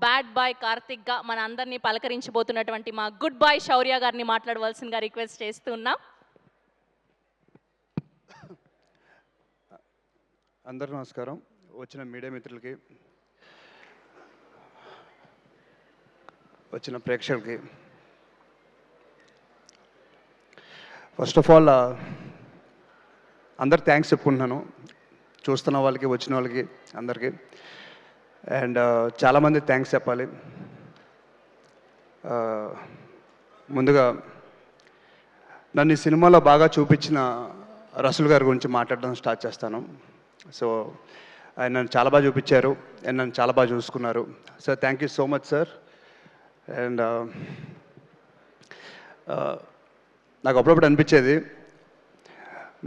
Bad boy కార్తిక్గా మన అందరినీ పలకరించబోతున్నటువంటి మా గుడ్ బాయ్ శౌర్య గారిని మాట్లాడవలసిందిగా రిక్వెస్ట్ చేస్తున్నాం. అందరూ నమస్కారం. వచ్చిన మీడియా మిత్రులకి, వచ్చిన ప్రేక్షకులకి ఫస్ట్ ఆఫ్ ఆల్ అందరు థ్యాంక్స్ చెప్పుకుంటున్నాను. చూస్తున్న వాళ్ళకి, వచ్చిన వాళ్ళకి అందరికీ. అండ్ చాలామంది థ్యాంక్స్ చెప్పాలి. ముందుగా నన్ను ఈ సినిమాలో బాగా చూపించిన రసూల్ గారి గురించి మాట్లాడడం స్టార్ట్ చేస్తాను. సో ఆయన నన్ను చాలా బాగా చూపించారు అండ్ నన్ను చాలా బాగా చూసుకున్నారు. Sir thank you so much sir. And నాకు అప్పుడప్పుడు అనిపించేది,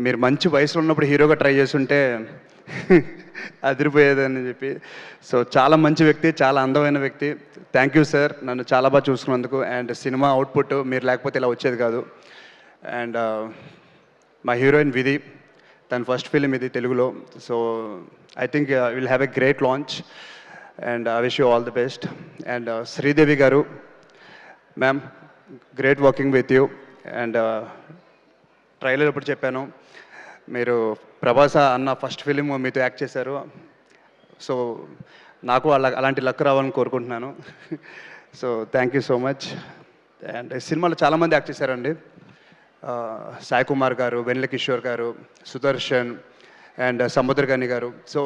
మీరు మంచి వయసులో ఉన్నప్పుడు హీరోగా ట్రై చేస్తుంటే అదిరిపోయేదని చెప్పి. సో చాలా మంచి వ్యక్తి, చాలా అందమైన వ్యక్తి. థ్యాంక్ యూ సార్, నన్ను చాలా బాగా చూసుకున్నందుకు. అండ్ సినిమా అవుట్పుట్ మీరు లేకపోతే ఇలా వచ్చేది కాదు. అండ్ మా హీరోయిన్ విధి, తన ఫస్ట్ ఫిలిం ఇది తెలుగులో. So I think will have a great launch and I wish you all the best. And Sridevi garu, ma'am great working with you. And trailer ఎప్పుడు చెప్పాను, మీరు ప్రభాస్ అన్న ఫస్ట్ ఫిలిం మీతో యాక్ట్ చేశారు. సో నాకు అలాంటి లక్ రావాలని కోరుకుంటున్నాను. So thank you so much. And సినిమాలో చాలామంది యాక్ట్ చేశారండి. సాయి కుమార్ గారు, వెన్నెల కిషోర్ గారు, సుదర్శన్ అండ్ సముద్రగని గారు. సో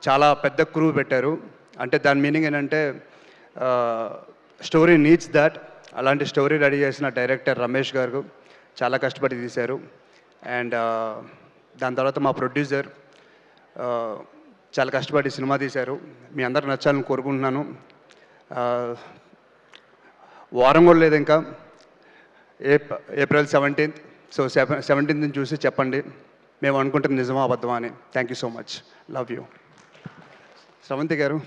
చాలా పెద్ద క్రూ పెట్టారు. అంటే దాని మీనింగ్ ఏంటంటే స్టోరీ నీడ్స్ దట్. అలాంటి స్టోరీ రెడీ చేసిన డైరెక్టర్ రమేష్ గారు చాలా కష్టపడి తీశారు. అండ్ దాని తర్వాత మా ప్రొడ్యూసర్ చాలా కష్టపడి సినిమా తీశారు. మీ అందరు నచ్చాలని కోరుకుంటున్నాను. వారం కూడా లేదు ఇంకా, ఏప్రిల్ 17th. సో 17th చూసి చెప్పండి మేము అనుకుంటుంది నిజమా అబద్ధమా అని. Thank you so much, love you. Sravanthi garu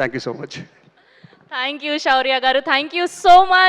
thank you so much. Thank you Shaurya garu, thank you so much.